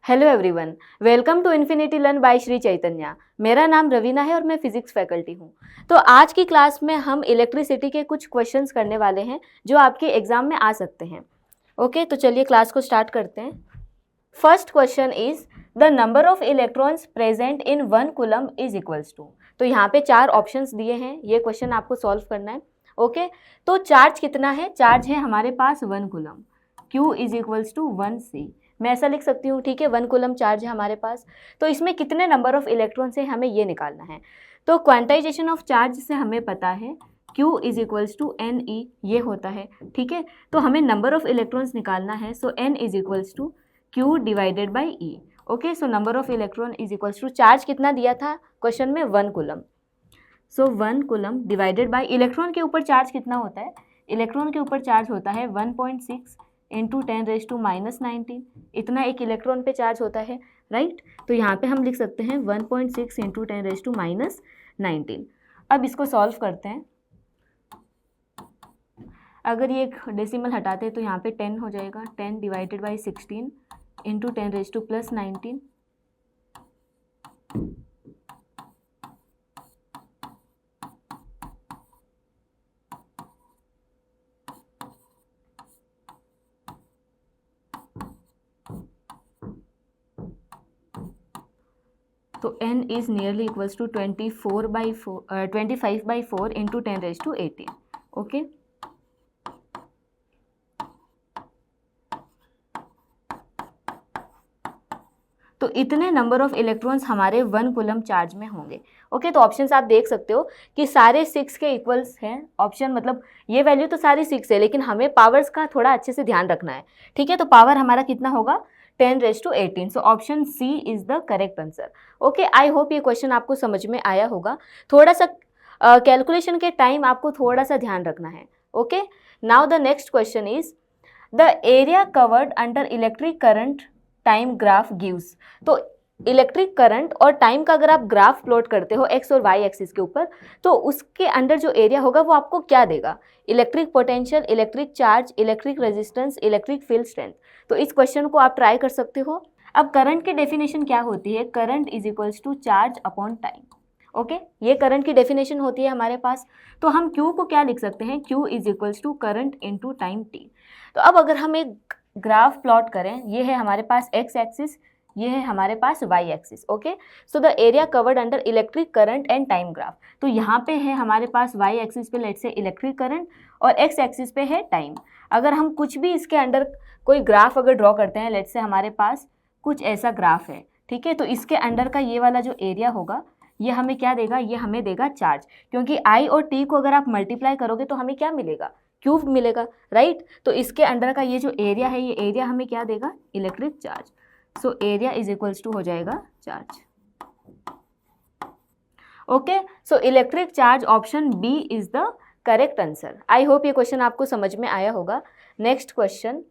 Hello everyone, welcome to Infinity Learn by Shri Chaitanya. मेरा नाम रवीना है और मैं फिजिक्स फैकल्टी हूँ। तो आज की क्लास में हम इलेक्ट्रिसिटी के कुछ क्वेश्चंस करने वाले हैं जो आपके एग्जाम में आ सकते हैं। ओके, तो चलिए क्लास को स्टार्ट करते हैं। First question is the number of electrons present in 1 coulomb is equals to. तो यहाँ पे 4 ऑप्शंस दिए हैं, ये क्वेश्चन आपको सॉल्व करना है। ओके, तो चार्ज कितना है? चार्ज है हमारे पास 1 coulomb, Q is equals to 1C। मैं ऐसा लिख सकती हूँ, ठीक है, 1 कूलम चार्ज है हमारे पास। तो इसमें कितने नंबर ऑफ इलेक्ट्रॉन्स है हमें ये निकालना है। तो क्वांटाइजेशन ऑफ चार्ज से हमें पता है Q is equals to NE, ये होता है, ठीक है। तो हमें नंबर ऑफ इलेक्ट्रॉन्स निकालना है, so N is equals to Q divided by E। Okay, so number of electron is equals to charge कितना दिया था क्वेश्चन में? 1 coulomb. So 1 coulomb divided by electron के ऊपर चार्ज कितना होता है? इलेक्ट्रॉन के ऊपर चार्ज होता है 1.6 इंटू 10⁻⁻19। इतना एक इलेक्ट्रॉन पे चार्ज होता है, राइट। तो यहाँ पे हम लिख सकते हैं 1.6 इंटू 10⁻19। अब इसको सॉल्व करते हैं। अगर ये एक डेसिमल हटाते हैं तो यहाँ पे 10 हो जाएगा। 10 डिवाइडेड बाई 16 इंटू 10⁻+19। तो n is nearly equals to 25/4 into 10⁻18। Okay, तो इतने नंबर ऑफ इलेक्ट्रॉन्स हमारे 1 कूलम चार्ज में होंगे। ओके, तो ऑप्शंस आप देख सकते हो कि सारे 6 के इक्वल्स हैं। ऑप्शन मतलब ये वैल्यू तो सारी 6 है, लेकिन हमें पावर्स का थोड़ा अच्छे से ध्यान रखना है, ठीक है। तो पावर हमारा कितना होगा? 10⁻18। So option C is the correct answer. Okay, I hope ये क्वेश्चन आपको समझ में आया होगा। थोड़ा सा कैलकुलेशन के टाइम आपको थोड़ा सा ध्यान रखना है। Okay, now the next question is the area covered under electric current time graph gives. तो इलेक्ट्रिक करंट और टाइम का अगर आप ग्राफ प्लॉट करते हो एक्स और वाई एक्सिस के ऊपर, तो उसके अंडर जो एरिया होगा वो आपको क्या देगा? Electric potential, electric charge, electric resistance, electric field strength. तो इस क्वेश्चन को आप ट्राई कर सकते हो। अब करंट की डेफिनेशन क्या होती है? Current is equals to charge upon time. Okay, ये करंट की डेफिनेशन होती है हमारे पास। तो हम Q को क्या लिख सकते हैं? Q is equals to current into time t। तो अब अगर हम एक ग्राफ प्लॉट करें, ये है हमारे पास x एक्सिस, ये है हमारे पास y axis. Okay, so the area covered under electric current and time graph. तो यहाँ पे है हमारे पास y एक्सिस पे लेट्स से इलेक्ट्रिक करंट और x एक्सिस पे है टाइम। अगर हम कुछ भी इसके अंडर कोई ग्राफ अगर ड्रॉ करते हैं, लेट्स से हमारे पास कुछ ऐसा ग्राफ है, ठीक है। तो इसके अंडर का ये वाला जो एरिया होगा ये हमें क्या देगा? ये हमें देगा चार्ज, क्योंकि I और T को अगर आप मल्टीप्लाई करोगे तो हमें क्या मिलेगा? क्यूब मिलेगा, राइट। तो इसके अंडर का ये जो एरिया है, ये एरिया हमें क्या देगा? Electric charge. So area is equals to हो जाएगा charge. Okay, so electric charge option B is the correct answer. I hope ये क्वेश्चन आपको समझ में आया होगा। Next question.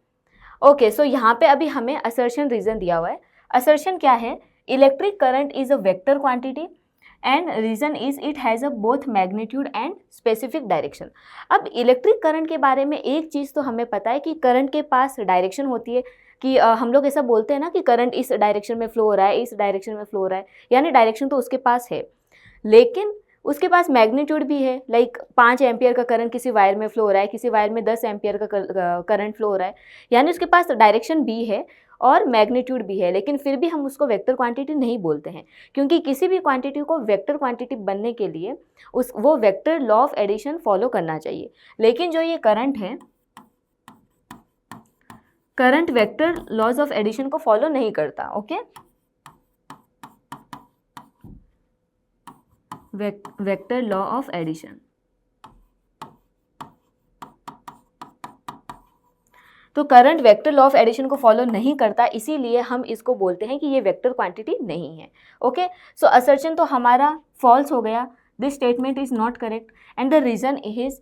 ओके, सो यहाँ पे अभी हमें असर्शन रीजन दिया हुआ है। असर्शन क्या है? Electric current is a vector quantity and reason is it has a both magnitude and specific direction. अब इलेक्ट्रिक करंट के बारे में एक चीज़ तो हमें पता है कि करंट के पास डायरेक्शन होती है, कि हम लोग ऐसा बोलते हैं ना कि करंट इस डायरेक्शन में फ्लो हो रहा है, इस डायरेक्शन में फ्लो हो रहा है, यानी डायरेक्शन तो उसके पास है। लेकिन उसके पास मैग्नीट्यूड भी है, लाइक 5 एम्पियर का करंट किसी वायर में फ्लो हो रहा है, किसी वायर में 10 एम्पियर का करंट फ्लो हो रहा है, यानी उसके पास डायरेक्शन भी है और मैग्नीट्यूड भी है। लेकिन फिर भी हम उसको वेक्टर क्वांटिटी नहीं बोलते हैं, क्योंकि किसी भी क्वांटिटी को वेक्टर क्वांटिटी बनने के लिए वो vector law of addition follow करना चाहिए। लेकिन जो ये करंट है, current vector laws of addition को फॉलो नहीं करता। Okay, vector law of addition. तो current vector law of addition को फॉलो नहीं करता, इसीलिए हम इसको बोलते हैं कि ये वेक्टर क्वांटिटी नहीं है। ओके, सो असर्शन तो हमारा फॉल्स हो गया। This statement is not correct and the reason is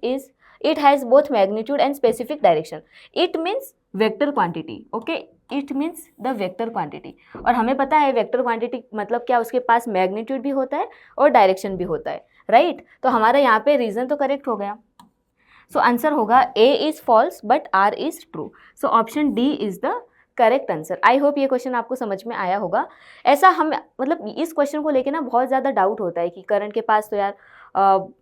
it has both magnitude and specific direction. It means vector quantity. Okay, it means the vector quantity. और हमें पता है वेक्टर क्वांटिटी मतलब क्या? उसके पास मैग्नीट्यूड भी होता है और डायरेक्शन भी होता है, राइट। तो हमारा यहाँ पे रीजन तो करेक्ट हो गया। सो आंसर होगा A is false but R is true. So option D is the correct answer. I hope ये क्वेश्चन आपको समझ में आया होगा। ऐसा हम मतलब इस क्वेश्चन को लेके ना बहुत ज़्यादा डाउट होता है कि करंट के पास तो यार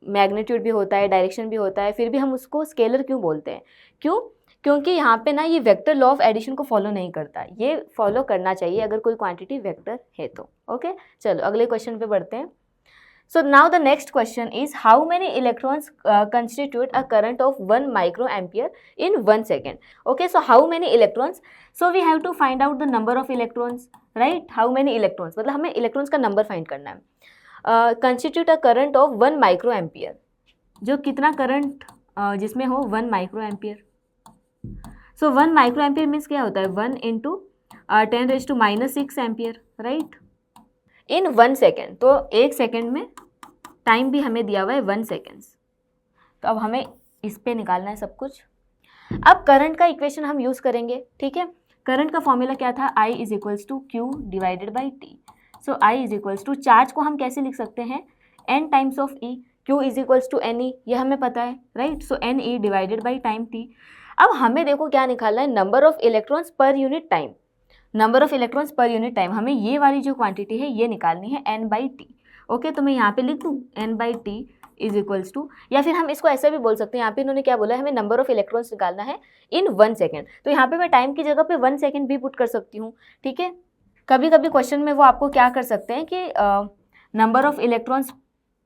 मैग्नीट्यूड भी होता है, डायरेक्शन भी होता है, फिर भी हम उसको स्केलर क्यों बोलते हैं? क्यों? क्योंकि यहाँ पे ना ये वेक्टर लॉ ऑफ एडिशन को फॉलो नहीं करता। ये फॉलो करना चाहिए अगर कोई क्वांटिटी वेक्टर है तो। ओके, चलो अगले क्वेश्चन पे बढ़ते हैं। So now the next question is how many electrons constitute a current of 1 microampere in 1 second? Okay, so how many electrons? So we have to find out the number of electrons, right? How many electrons? मतलब हमें electrons का number find करना है। Constitute a current of 1 microampere, जो कितना current जिसमें हो 1 microampere. So 1 microampere means क्या होता है? 1 into 10⁻⁻6 ampere, right? इन 1 सेकेंड, तो 1 सेकेंड में टाइम भी हमें दिया हुआ है 1 सेकेंड्स। तो अब हमें इस पे निकालना है सब कुछ। अब करंट का इक्वेशन हम यूज़ करेंगे, ठीक है। करंट का फॉर्मूला क्या था? I is equals to Q divided by T. So I is equals to, charge को हम कैसे लिख सकते हैं? n times of E, Q is equals to N E, ये हमें पता है, right. So N E divided by time T. अब हमें देखो क्या निकालना है? Number of electrons per unit time. Number of electrons per unit time, हमें ये वाली जो क्वांटिटी है ये निकालनी है n बाई टी। ओके, तो मैं यहाँ पे लिख दूँ n by T is equals to, या फिर हम इसको ऐसा भी बोल सकते हैं, यहाँ पे इन्होंने क्या बोला है? हमें नंबर ऑफ इलेक्ट्रॉन्स निकालना है इन 1 सेकेंड। तो यहाँ पे मैं टाइम की जगह पे 1 सेकेंड भी पुट कर सकती हूँ, ठीक है। कभी कभी क्वेश्चन में वो आपको क्या कर सकते हैं कि number of electrons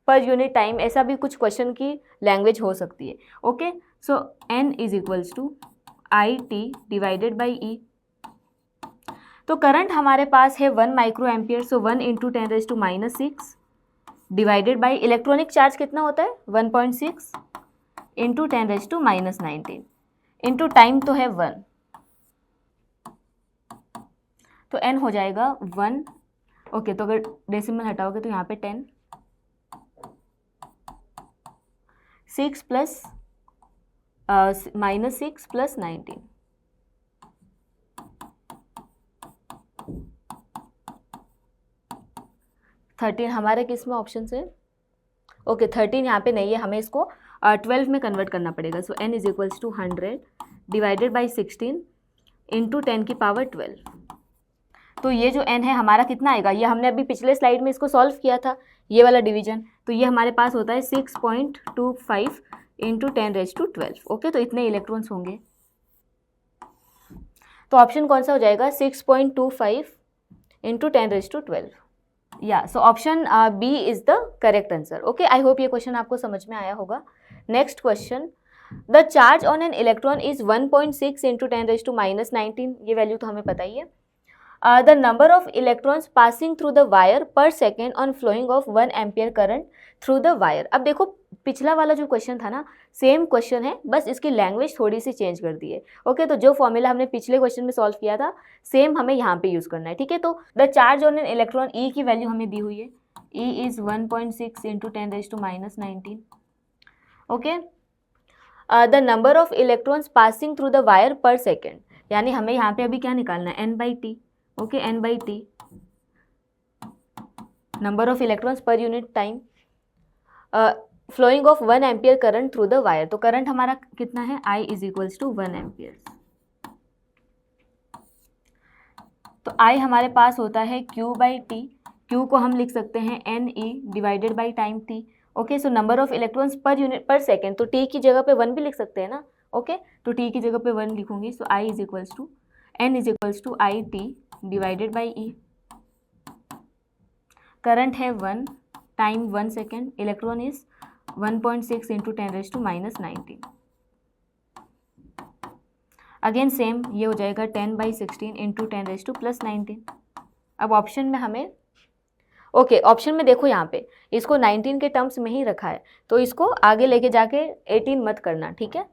per unit time, ऐसा भी कुछ क्वेश्चन की लैंग्वेज हो सकती है। Okay, so n is equals to I T divided by E. तो करंट हमारे पास है 1 micro ampere, so 1 into 10⁻⁻6 divided by electronic charge कितना होता है? 1.6 इंटू 10⁻⁻19 इंटू टाइम तो है 1, तो n हो जाएगा 1। ओके, तो अगर डेसिमल हटाओगे तो यहाँ पे 10, 6 प्लस -6 प्लस 19, थर्टीन हमारे किस में ऑप्शन है? ओके, 13 यहाँ पे नहीं है, हमें इसको 12 में कन्वर्ट करना पड़ेगा। So n is equals to 100 divided by 16 into 10 की पावर 12। तो ये जो n है हमारा कितना आएगा? ये हमने अभी पिछले स्लाइड में इसको सॉल्व किया था, ये वाला डिवीजन। तो ये हमारे पास होता है 6.25 इंटू 10⁻12। ओके, तो इतने इलेक्ट्रॉन्स होंगे। तो ऑप्शन कौन सा हो जाएगा? 6.25 इंटू 10⁻12। या so option B is the correct answer. Okay, I hope ये क्वेश्चन आपको समझ में आया होगा। Next question, the charge on an electron is 1.6 into 10⁻⁻19, ये वैल्यू तो हमें पता ही है। The number of electrons passing through the wire per second on flowing of 1 ampere current through the wire. अब देखो पिछला वाला जो क्वेश्चन था ना, सेम क्वेश्चन है, बस इसकी लैंग्वेज थोड़ी सी चेंज कर दी है। ओके, तो जो फॉर्मूला हमने पिछले क्वेश्चन में सॉल्व किया था सेम हमें यहाँ पे यूज़ करना है, ठीक है। तो the charge on an electron E की वैल्यू हमें दी हुई है, E is 1.6 into 10⁻⁻19। Okay, the number of electrons passing through the wire per second, यानी हमें यहाँ पे अभी क्या निकालना है? n by T. Okay, n by T, number of electrons per unit time, flowing of 1 ampere current through the wire. तो current हमारा कितना है? I is equals to 1 ampere. तो I हमारे पास होता है Q बाई टी। Q को हम लिख सकते हैं NE divided by time T। Okay, so number of electrons per unit पर सेकेंड, तो T की जगह पे 1 भी लिख सकते हैं ना। ओके, तो T की जगह पे 1 लिखूंगी। So I is equals to N is equals to I T divided by E। Current है 1, time 1 second, electron is 1.6 into 10⁻⁻19। Again same, ये हो जाएगा 10/16 इंटू 10⁻+19। अब ऑप्शन में हमें, ओके, ऑप्शन में देखो यहाँ पे इसको 19 के टर्म्स में ही रखा है, तो इसको आगे लेके जाके 18 मत करना, ठीक है।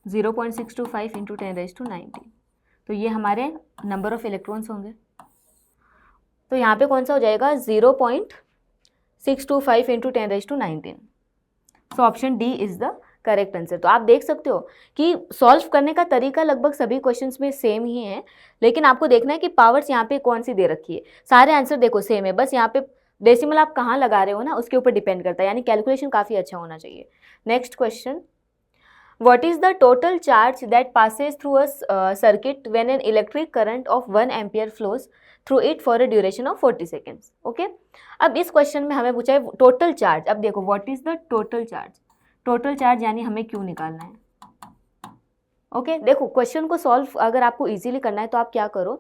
0.625 इंटू 10⁻19, तो ये हमारे नंबर ऑफ इलेक्ट्रॉन्स होंगे। तो यहाँ पे कौन सा हो जाएगा? 0.625 into 10⁻19। So option D is the correct answer. तो आप देख सकते हो कि सॉल्व करने का तरीका लगभग सभी क्वेश्चंस में सेम ही है, लेकिन आपको देखना है कि पावर्स यहाँ पे कौन सी दे रखी है। सारे आंसर देखो सेम है, बस यहाँ पे डेसिमल आप कहाँ लगा रहे हो ना उसके ऊपर डिपेंड करता है, यानी कैलकुलेशन काफ़ी अच्छा होना चाहिए। Next question, what is the total charge that passes through a circuit when an electric current of 1 ampere flows through it for a duration of 40 seconds? Okay? अब इस क्वेश्चन में हमें पूछा है टोटल चार्ज। अब देखो what is the total charge, total charge यानी हमें क्यों निकालना है। ओके देखो क्वेश्चन को सॉल्व अगर आपको इजीली करना है तो आप क्या करो,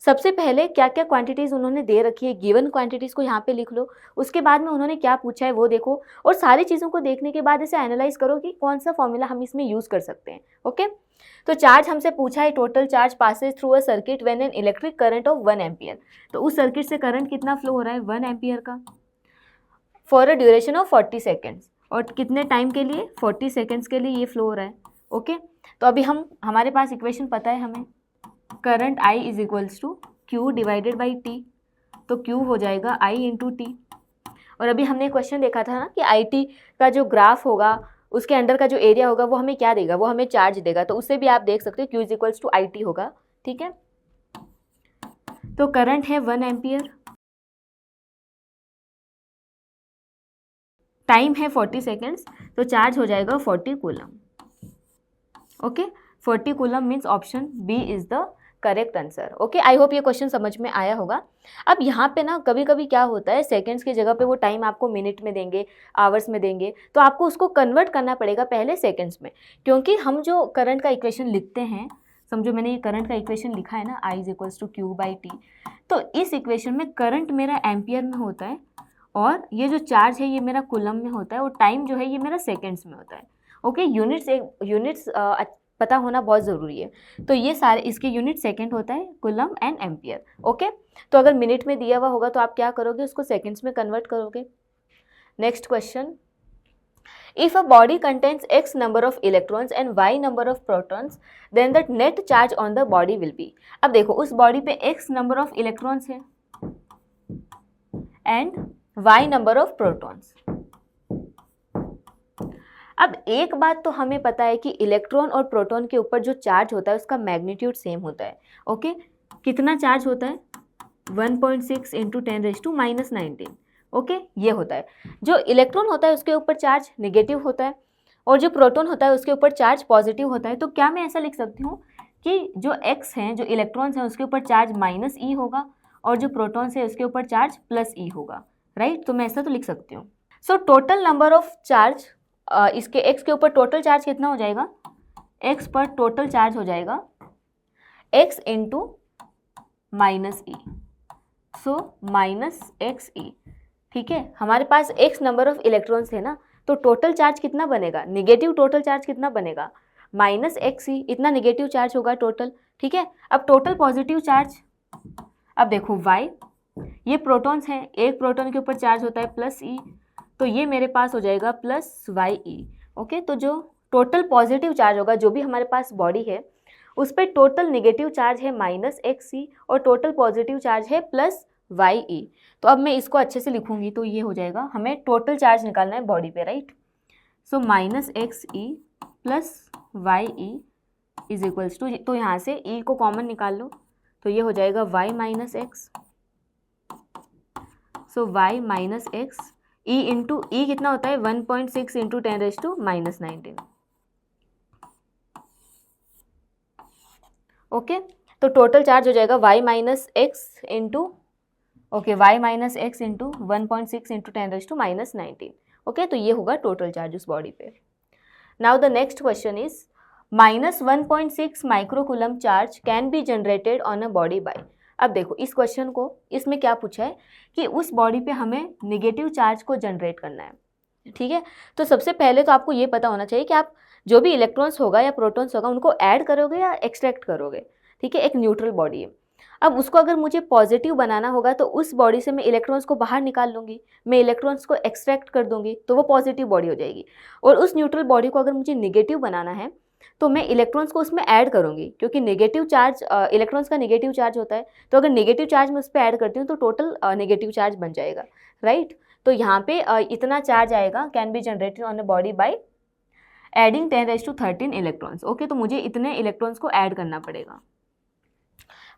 सबसे पहले क्या क्या क्वांटिटीज उन्होंने दे रखी है, गिवन क्वांटिटीज को यहाँ पे लिख लो, उसके बाद में उन्होंने क्या पूछा है वो देखो, और सारी चीज़ों को देखने के बाद इसे एनालाइज करो कि कौन सा फॉर्मूला हम इसमें यूज़ कर सकते हैं। ओके तो चार्ज हमसे पूछा है total charge Passage through a circuit when an electric current of 1 ampere, तो उस सर्किट से करंट कितना फ्लो हो रहा है 1 एम्पियर का, for a duration of 40 seconds, और कितने टाइम के लिए 40 सेकेंड्स के लिए ये फ्लो हो रहा है। ओके तो अभी हमारे पास इक्वेशन पता है हमें, current I is equals to Q divided by T, तो क्यू हो जाएगा I इंटू टी। और अभी हमने क्वेश्चन देखा था ना कि आई टी का जो ग्राफ होगा उसके अंडर का जो एरिया होगा वो हमें क्या देगा, वो हमें चार्ज देगा, तो उससे भी आप देख सकते हो Q is equals to I T होगा। ठीक है तो करंट है 1 एम्पियर, टाइम है 40 सेकेंड्स, तो चार्ज हो जाएगा 40 coulomb. Okay 40 coulomb means option B is the correct answer. Okay I hope ये क्वेश्चन समझ में आया होगा। अब यहाँ पे ना कभी कभी क्या होता है सेकंड्स की जगह पे वो टाइम आपको मिनट में देंगे, आवर्स में देंगे, तो आपको उसको कन्वर्ट करना पड़ेगा पहले सेकंड्स में, क्योंकि हम जो करंट का इक्वेशन लिखते हैं, समझो मैंने ये करंट का इक्वेशन लिखा है ना I is equals to Q by T, तो इस इक्वेशन में करंट मेरा एम्पियर में होता है और ये जो चार्ज है ये मेरा कूलम में होता है और टाइम जो है ये मेरा सेकेंड्स में होता है। ओके यूनिट्स पता होना बहुत ज़रूरी है, तो ये सारे इसके यूनिट सेकंड होता है कूलम एंड एम्पियर। ओके तो अगर मिनट में दिया हुआ होगा तो आप क्या करोगे उसको सेकंड्स में कन्वर्ट करोगे। Next question, if a body contains x number of electrons and y number of protons then the net charge on the body will be. अब देखो उस बॉडी पे x नंबर ऑफ इलेक्ट्रॉन्स है and y number of protons. अब एक बात तो हमें पता है कि इलेक्ट्रॉन और प्रोटॉन के ऊपर जो चार्ज होता है उसका मैग्नीट्यूड सेम होता है। ओके कितना चार्ज होता है 1.6 इंटू 10⁻⁻⁹। ओके ये होता है। जो इलेक्ट्रॉन होता है उसके ऊपर चार्ज नेगेटिव होता है और जो प्रोटॉन होता है उसके ऊपर चार्ज पॉजिटिव होता है। तो क्या मैं ऐसा लिख सकती हूँ कि जो x हैं जो इलेक्ट्रॉन्स हैं उसके ऊपर चार्ज -e होगा और जो प्रोटॉन्स है उसके ऊपर चार्ज +e होगा, राइट। तो मैं ऐसा तो लिख सकती हूँ। So total number of charge इसके x के ऊपर टोटल चार्ज कितना हो जाएगा, x पर टोटल चार्ज हो जाएगा x इंटू -e, सो -xe। ठीक है हमारे पास x नंबर ऑफ इलेक्ट्रॉन्स है ना, तो टोटल चार्ज कितना बनेगा, नेगेटिव टोटल चार्ज कितना बनेगा -xe, इतना नेगेटिव चार्ज होगा टोटल। ठीक है अब टोटल पॉजिटिव चार्ज, अब देखो y ये प्रोटॉन्स हैं, एक प्रोटॉन के ऊपर चार्ज होता है +e, तो ये मेरे पास हो जाएगा +ye। ओके तो जो टोटल पॉजिटिव चार्ज होगा जो भी हमारे पास बॉडी है उस पर टोटल नेगेटिव चार्ज है -xe और टोटल पॉजिटिव चार्ज है +ye। तो अब मैं इसको अच्छे से लिखूंगी तो ये हो जाएगा, हमें टोटल चार्ज निकालना है बॉडी पे, right. So -xe +ye is equals to, तो यहाँ से e को कॉमन निकाल लो तो ये हो जाएगा y -x, सो y -x, e इंटू ई कितना होता है 1.6 इंटू 10⁻⁻⁹। ओके तो टोटल चार्ज हो जाएगा y -x into y -x into 1.6 into 10⁻⁻⁹। Okay तो ये होगा टोटल चार्ज उस बॉडी पे। Now the next question is -1.6 microcoulomb charge can be generated on a body by. अब देखो इस क्वेश्चन को, इसमें क्या पूछा है कि उस बॉडी पे हमें नेगेटिव चार्ज को जनरेट करना है। ठीक है तो सबसे पहले तो आपको ये पता होना चाहिए कि आप जो भी इलेक्ट्रॉन्स होगा या प्रोटॉन्स होगा उनको ऐड करोगे या एक्सट्रैक्ट करोगे। ठीक है एक न्यूट्रल बॉडी है, अब उसको अगर मुझे पॉजिटिव बनाना होगा तो उस बॉडी से मैं इलेक्ट्रॉन्स को बाहर निकाल लूँगी, मैं इलेक्ट्रॉन्स को एक्सट्रैक्ट कर दूंगी तो वो पॉजिटिव बॉडी हो जाएगी। और उस न्यूट्रल बॉडी को अगर मुझे नेगेटिव बनाना है तो मैं इलेक्ट्रॉन्स को उसमें ऐड करूँगी, क्योंकि नेगेटिव चार्ज इलेक्ट्रॉन्स का नेगेटिव चार्ज होता है, तो अगर नेगेटिव चार्ज मैं उस पर ऐड करती हूँ तो टोटल नेगेटिव चार्ज बन जाएगा, राइट। तो यहाँ पे इतना चार्ज आएगा can be generated on a body by adding 10⁻13 electrons. Okay, तो मुझे इतने इलेक्ट्रॉन्स को ऐड करना पड़ेगा।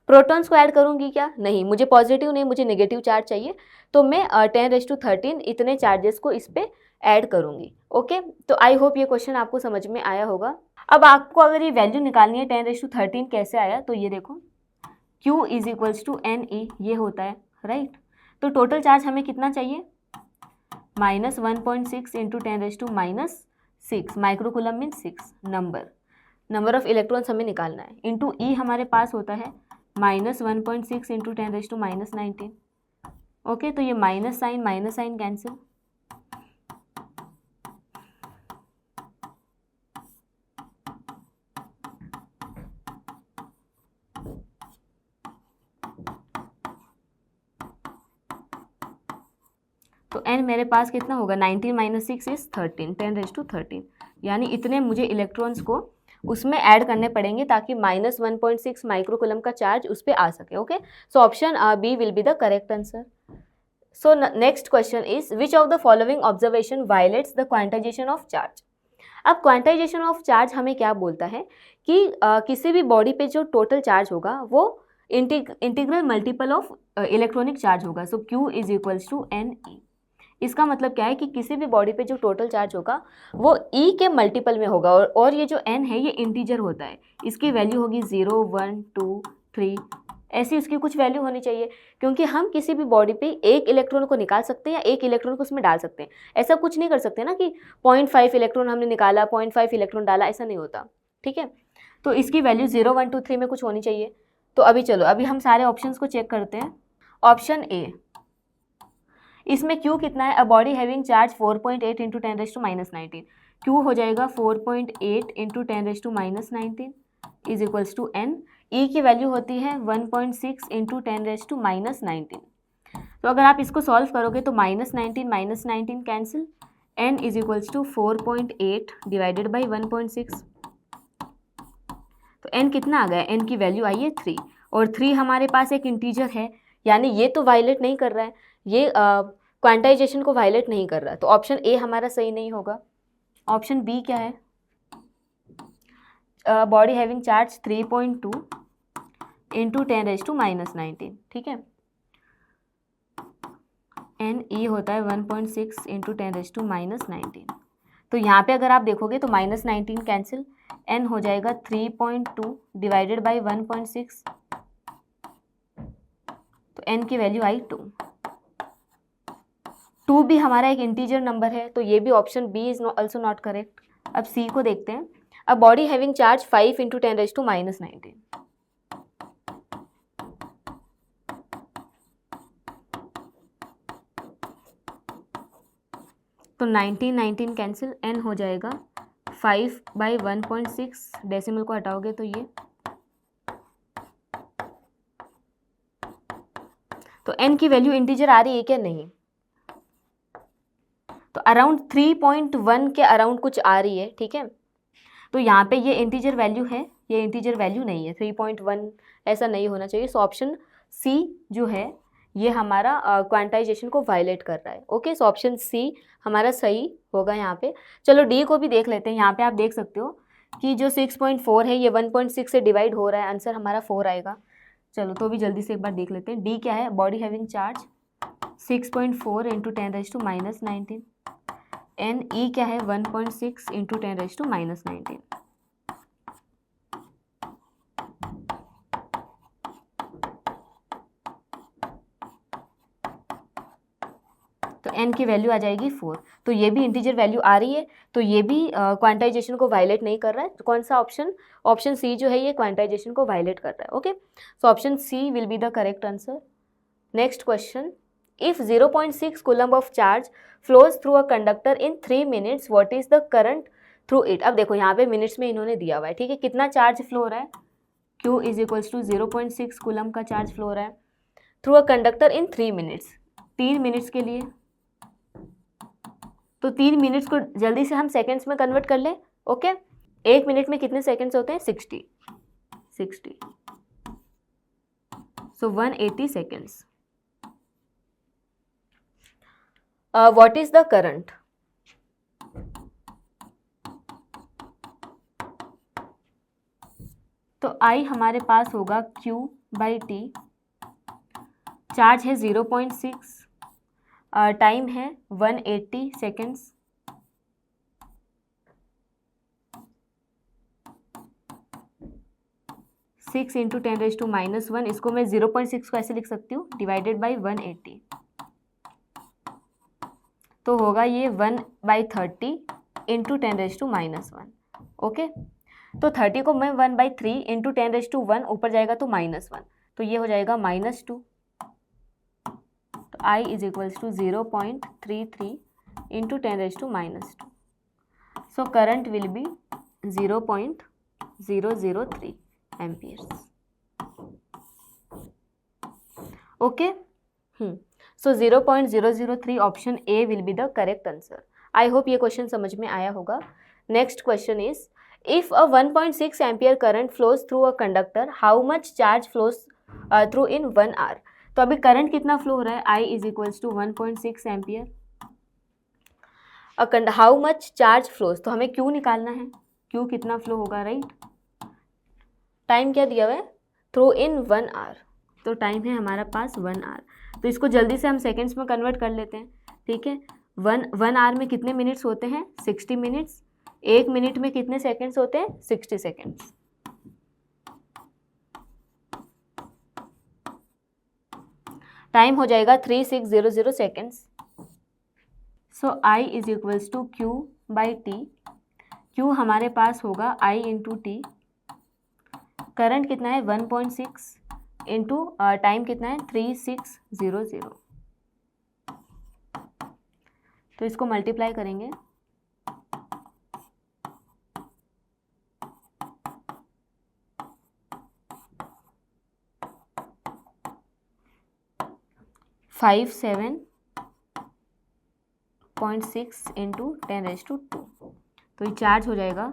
प्रोटॉन्स को ऐड करूंगी क्या? नहीं, मुझे पॉजिटिव नहीं, मुझे नेगेटिव चार्ज चाहिए, तो मैं 10⁻13 इतने चार्जेस को इस पे ऐड करूंगी। ओके, तो आई होप ये क्वेश्चन आपको समझ में आया होगा। अब आपको अगर ये वैल्यू निकालनी है 10⁻13 कैसे आया, तो ये देखो Q is equals to NE, ये होता है, राइट। तो टोटल चार्ज हमें कितना चाहिए? -1.6 into 10⁻⁻6 microcoulomb mean 6 number of electrons हमें निकालना है, इंटू E हमारे पास होता है -1.6 इंटू 10⁻19। ओके, तो ये माइनस साइन कैंसिल, तो n मेरे पास कितना होगा? 19 माइनस 6 इज 13, 10⁻13, यानी इतने मुझे इलेक्ट्रॉन्स को उसमें ऐड करने पड़ेंगे ताकि -1.6 माइक्रोकूलम का चार्ज उस पर आ सके। Okay, so option B will be the correct answer. So next question is which of the following observation violates the quantization of charge. अब क्वांटाइजेशन ऑफ चार्ज हमें क्या बोलता है कि किसी भी बॉडी पे जो टोटल चार्ज होगा वो integral multiple of electronic charge होगा। So Q is equals to NE। इसका मतलब क्या है कि किसी भी बॉडी पे जो टोटल चार्ज होगा वो E के मल्टीपल में होगा, और ये जो N है ये इंटीजर होता है, इसकी वैल्यू होगी 0, 1, 2, 3, ऐसी उसकी कुछ वैल्यू होनी चाहिए, क्योंकि हम किसी भी बॉडी पे एक इलेक्ट्रॉन को निकाल सकते हैं या एक इलेक्ट्रॉन को उसमें डाल सकते हैं। ऐसा कुछ नहीं कर सकते ना कि 0.5 इलेक्ट्रॉन हमने निकाला, 0.5 इलेक्ट्रॉन डाला, ऐसा नहीं होता। ठीक है, तो इसकी वैल्यू 0, 1, 2, 3 में कुछ होनी चाहिए। तो अभी चलो, अभी हम सारे ऑप्शंस को चेक करते हैं। ऑप्शन ए, इसमें Q कितना है? A body having charge 4.8 into 10⁻⁻19, Q हो जाएगा 4.8 into 10⁻⁻19 is equals to N। E की वैल्यू होती है 1.6 इंटू 10⁻⁻19। तो अगर आप इसको सॉल्व करोगे तो -19 cancel, N is equals to 4.8 divided by 1.6, तो N कितना आ गया? N की वैल्यू आई है 3, और 3 हमारे पास एक इंटीजर है, यानी ये तो वायलेट नहीं कर रहा है, ये क्वांटाइजेशन को वायलेट नहीं कर रहा है, तो ऑप्शन ए हमारा सही नहीं होगा। ऑप्शन बी क्या है? बॉडी हैविंग चार्ज 3.2 इंटू 10⁻⁻19, ठीक है, NE होता है 1.6 इंटू 10⁻⁻19। तो यहाँ पे अगर आप देखोगे तो -19 कैंसिल, N हो जाएगा 3.2 डिवाइडेड बाई 1.6, तो N की वैल्यू आई 2। 2 भी हमारा एक इंटीजर नंबर है, तो ये भी option B is also not correct. अब सी को देखते हैं। A body having charge 5 into 10⁻⁻19, तो 19 कैंसिल, N हो जाएगा 5 बाई 1.6, डेसिमल को हटाओगे तो ये, तो N की वैल्यू इंटीजर आ रही है क्या? नहीं, तो अराउंड 3.1 के अराउंड कुछ आ रही है, ठीक है। तो यहाँ पे ये इंटीजर वैल्यू है, ये इंटीजर वैल्यू नहीं है, 3.1 ऐसा नहीं होना चाहिए। सो ऑप्शन सी जो है ये हमारा क्वांटाइजेशन को वायलेट कर रहा है। ओके, सो ऑप्शन सी हमारा सही होगा यहाँ पे। चलो डी को भी देख लेते हैं। यहाँ पे आप देख सकते हो कि जो 6.4 है ये 1.6 से डिवाइड हो रहा है, आंसर हमारा 4 आएगा। चलो तो भी जल्दी से एक बार देख लेते हैं। डी क्या है? Body having charge 6.4 into 10⁻⁻19, N E क्या है? 1.6 इंटू 10⁻⁻19। तो n की वैल्यू आ जाएगी 4। तो ये भी इंटीजर वैल्यू आ रही है, तो ये भी क्वांटाइजेशन को वायलेट नहीं कर रहा है। तो कौन सा ऑप्शन? ऑप्शन सी जो है ये क्वांटाइजेशन को वायलेट कर रहा है। Okay, so option C will be the correct answer. Next question, if 0.6 coulomb of charge flows through a conductor in 3 minutes, what is the current through it? अब देखो यहाँ पे मिनट्स में इन्होंने दिया हुआ है, ठीक है, कितना चार्ज फ्लो हो रहा है? Q is equals to 0.6 coulomb का चार्ज फ्लो हो रहा है through a conductor in 3 minutes, 3 minutes के लिए। तो 3 मिनट्स को जल्दी से हम सेकंड्स में कन्वर्ट कर ले। ओके, 1 मिनट में कितने सेकंड्स होते हैं? 60। सो 180 seconds. What is the current? तो आई हमारे पास होगा Q बाई टी, चार्ज है 0.6, टाइम है 180 सेकेंड्स, सिक्स इंटू 10⁻⁻1, इसको मैं 0.6 को ऐसे लिख सकती हूँ डिवाइडेड बाई 180, तो होगा ये 1/30 इंटू 10⁻⁻1। ओके, तो 30 को मैं 1/3 इंटू 10⁻1 ऊपर जाएगा तो -1, तो ये हो जाएगा -2। तो I is equals to 0.33 into 10⁻²। So current will be 0.003 amperes. Okay, so 0.003 option A will be the correct answer. I hope ये क्वेश्चन समझ में आया होगा। Next question is, if a 1.6 ampere current flows through a conductor, how much charge flows through in 1 hour. तो अभी current कितना flow हो रहा है, I is equals to 1.6 ampere, how much charge flows, तो हमें Q निकालना है, Q कितना फ्लो होगा, राइट। टाइम क्या दिया हुआ है, थ्रू इन 1 आवर, तो टाइम है हमारा पास 1 आवर, तो इसको जल्दी से हम सेकेंड्स में कन्वर्ट कर लेते हैं। ठीक है, 1 आवर में कितने मिनट्स होते हैं, 60 मिनट्स। 1 मिनट में कितने सेकेंड्स होते हैं, 60 सेकेंड्स। टाइम हो जाएगा 3600 seconds. So I is equals to Q by T, Q हमारे पास होगा I इंटू टी, करंट कितना है 1.6 इंटू टाइम कितना है 3600, तो इसको मल्टीप्लाई करेंगे, फाइव 7.6 इंटू 10⁻², तो ये चार्ज हो जाएगा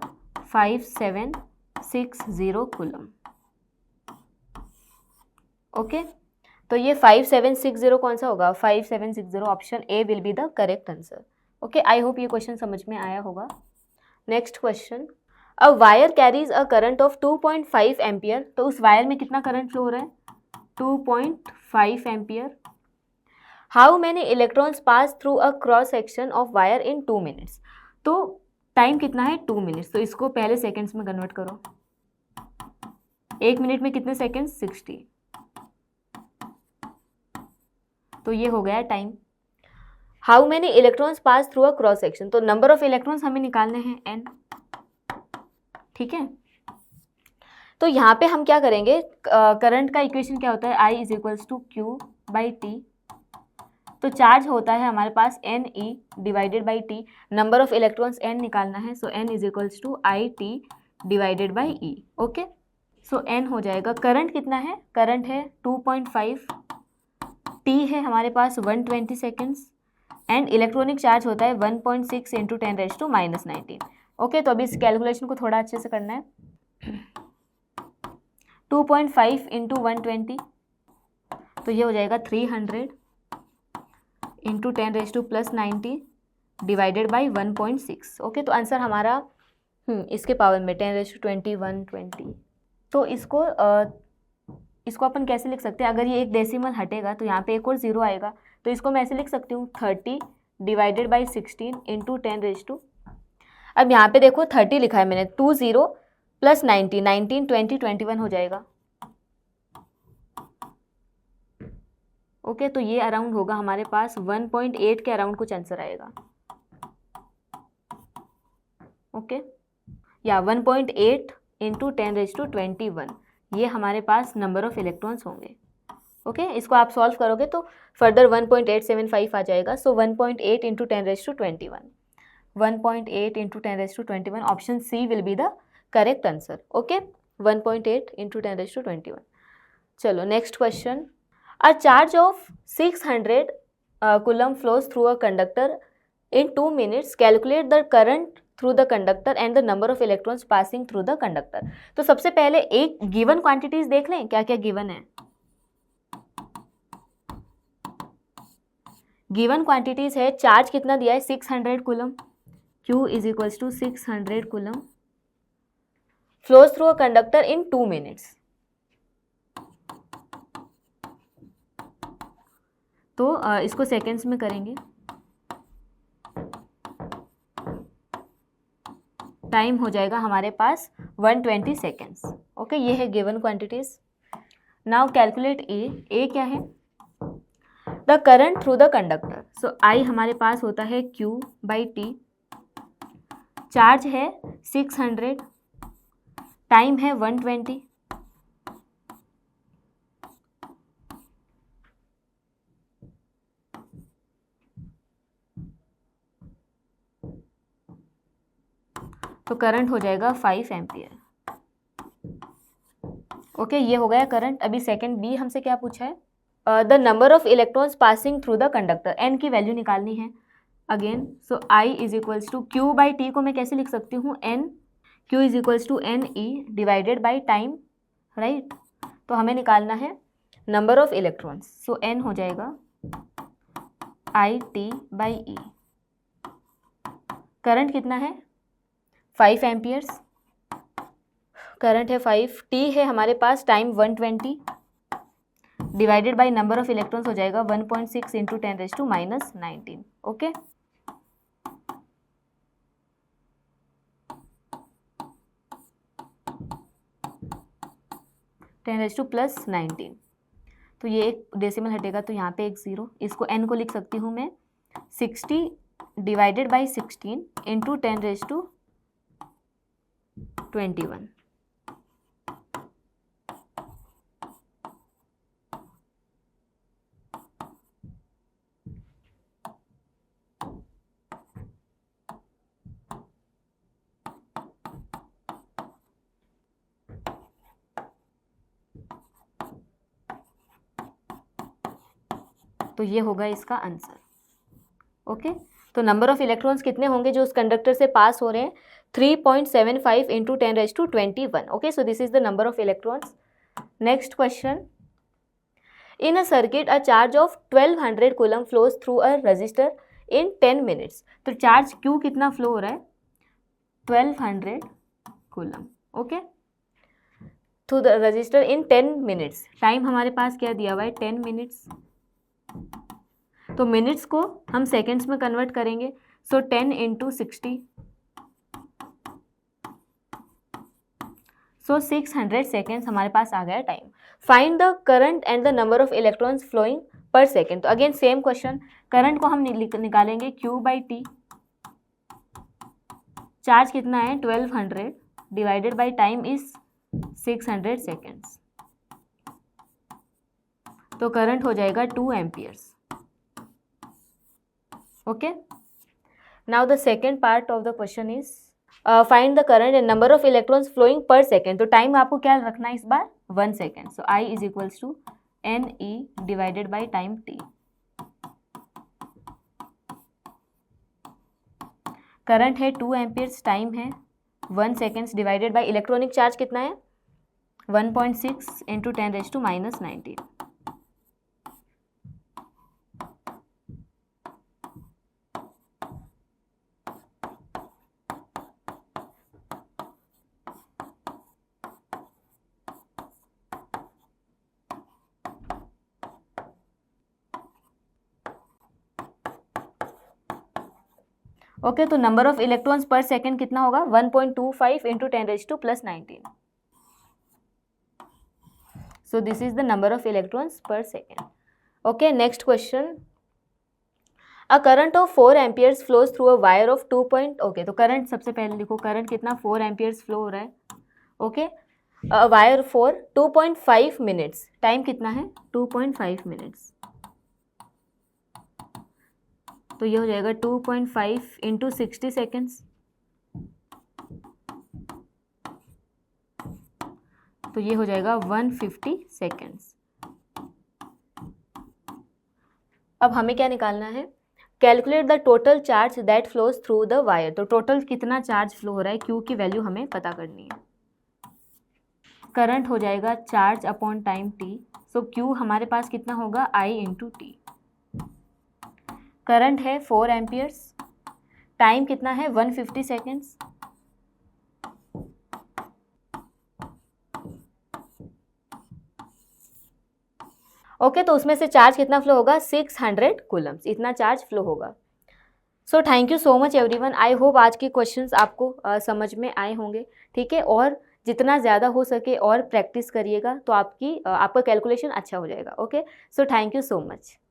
5760 कूलम। ओके, तो ये 5760 कौन सा होगा, 5760, option A will be the correct answer. Okay, I hope ये क्वेश्चन समझ में आया होगा। Next question, a wire carries a current of 2.5 ampere, तो उस वायर में कितना करंट फ्लो हो रहा है, 2.5 ampere. How many electrons pass through a cross section of wire in 2 minutes, तो टाइम कितना है 2 मिनट्स, तो इसको पहले सेकेंड्स में कन्वर्ट करो। 1 मिनट में कितने सेकेंड्स, 60, तो ये हो गया time. How many electrons pass through a cross section, तो नंबर ऑफ इलेक्ट्रॉन्स हमें निकालने हैं n। ठीक है, तो यहाँ पे हम क्या करेंगे, करंट का इक्वेशन क्या होता है, I is equals to Q by T, तो चार्ज होता है हमारे पास Ne divided by T, number of electrons n निकालना है, so n is equals to IT divided by E। Okay, so n हो जाएगा, करंट कितना है, करंट है 2.5, t है हमारे पास 120 सेकेंड्स, एंड इलेक्ट्रॉनिक चार्ज होता है 1.6 इंटू 10⁻⁻19। ओके, तो अभी इस कैलकुलेशन को थोड़ा अच्छे से करना है। 2.5 इंटू 120, तो ये हो जाएगा 300 इंटू 10⁻+90 डिवाइडेड बाई 1.6। ओके, तो आंसर हमारा इसके पावर में 10⁻2120। तो इसको अपन कैसे लिख सकते हैं, अगर ये एक डेसिमल हटेगा तो यहाँ पे एक और जीरो आएगा, तो इसको मैं ऐसे लिख सकती हूँ 30 डिवाइडेड बाई 16 इंटू 10⁻। अब यहाँ पे देखो 30 लिखा है मैंने, 20 प्लस 90, 19, 20, 21 हो जाएगा। ओके, तो ये अराउंड होगा हमारे पास 1.8 के अराउंड कुछ आंसर आएगा। ओके, या 1.8 इंटू 10⁻21, ये हमारे पास नंबर ऑफ इलेक्ट्रॉन्स होंगे। ओके, इसको आप सॉल्व करोगे तो फर्दर 1.875 आ जाएगा। So 1.8 into 10⁻21, 1.8 into 10⁻21, option C will be the correct answer. Okay, 1.8 into 10⁻21। चलो next question, a charge of 600 coulomb flows through a conductor in 2 minutes, calculate the current through the conductor and the number of electrons passing through the conductor. तो सबसे पहले एक given quantities देख लें, क्या क्या given है। गिवन क्वांटिटीज है, चार्ज कितना दिया है 600 coulomb, Q is equals to 600 coulomb, flows through a conductor in 2 minutes. तो इसको सेकेंड्स में करेंगे। टाइम हो जाएगा हमारे पास 120 सेकेंड्स। ओके, ये है given quantities. Now calculate A क्या है? The current through the conductor. So I हमारे पास होता है Q बाई टी, चार्ज है 600, टाइम है 120। तो करंट हो जाएगा 5 एम्पियर। ओके, ये हो गया करंट। अभी सेकंड बी हमसे क्या पूछा है? The number of electrons passing through the conductor, N की वैल्यू निकालनी है again. So I is equals to Q by T को मैं कैसे लिख सकती हूँ? N, Q is equals to N E divided by time, right. तो हमें निकालना है number of electrons. So N हो जाएगा I T by E. Current कितना है? 5 एम्पियर्स। करंट है 5, टी है हमारे पास, time 120 divided by number of electrons हो जाएगा 1.6 इंटू 10⁻⁹। ओके, +19। तो ये एक डेसिमल हटेगा तो यहाँ पे एक 0। इसको n को लिख सकती हूँ मैं 60 डिवाइडेड बाई 16 इंटू 10⁻21। तो ये होगा इसका आंसर। ओके, तो नंबर ऑफ इलेक्ट्रॉन्स कितने होंगे जो उस कंडक्टर से पास हो रहे हैं? 3.75 into 10⁻21। Okay, so this is the number of electrons. Next question, in a circuit a charge of 1200 coulomb flows through a resistor in 10 minutes. तो चार्ज क्यू कितना फ्लो हो रहा है? 1200 coulomb. Okay, through the register in 10 minutes. Time हमारे पास क्या दिया हुआ है? 10 मिनट्स। तो मिनट्स को हम सेकेंड्स में कन्वर्ट करेंगे। सो 10 इंटू 60, सो 600 सेकेंड्स हमारे पास आ गया time. Find the current and the number of electrons flowing per second. तो अगेन सेम क्वेश्चन, करंट को हम निकालेंगे Q बाई टी, चार्ज कितना है? 1200 divided by time is 600 seconds. तो करंट हो जाएगा 2 amperes. Okay, now the second part of the question is find the current and number of electrons flowing per second. तो time आपको क्या रखना है इस बार? 1 second. So I is equals to N E divided by time T. Current है 2 amperes, time है 1 seconds divided by electronic charge कितना है? 1.6 इंटू 10⁻⁹। ओके, तो number of electrons per second कितना होगा? 1.25 into 10⁻⁻⁹। So this is the number of electrons per second. Okay, next question, a current of 4 amperes flows through a wire of 2 point. Okay, तो current सबसे पहले लिखो, current कितना? 4 amperes flow हो रहा है। Okay, wire for 2.5 minutes. Time कितना है? 2.5 मिनट्स। तो ये हो जाएगा 2.5 इंटू 60 सेकेंड्स। तो ये हो जाएगा 150 सेकेंड्स। अब हमें क्या निकालना है? Calculate the total charge that flows through the wire. तो टोटल कितना चार्ज फ्लो हो रहा है, क्यू की वैल्यू हमें पता करनी है। करंट हो जाएगा चार्ज अपॉन टाइम टी। सो क्यू हमारे पास कितना होगा? आई इंटू टी। करंट है 4 एम्पियर्स, टाइम कितना है? 150 सेकेंड्स। ओके, तो उसमें से चार्ज कितना फ्लो होगा, 600 कूलम्स, इतना चार्ज फ्लो होगा। So thank you so much everyone, I hope आज के क्वेश्चंस आपको समझ में आए होंगे, ठीक है। और जितना ज़्यादा हो सके और प्रैक्टिस करिएगा तो आपका कैलकुलेशन अच्छा हो जाएगा। Okay, so thank you so much.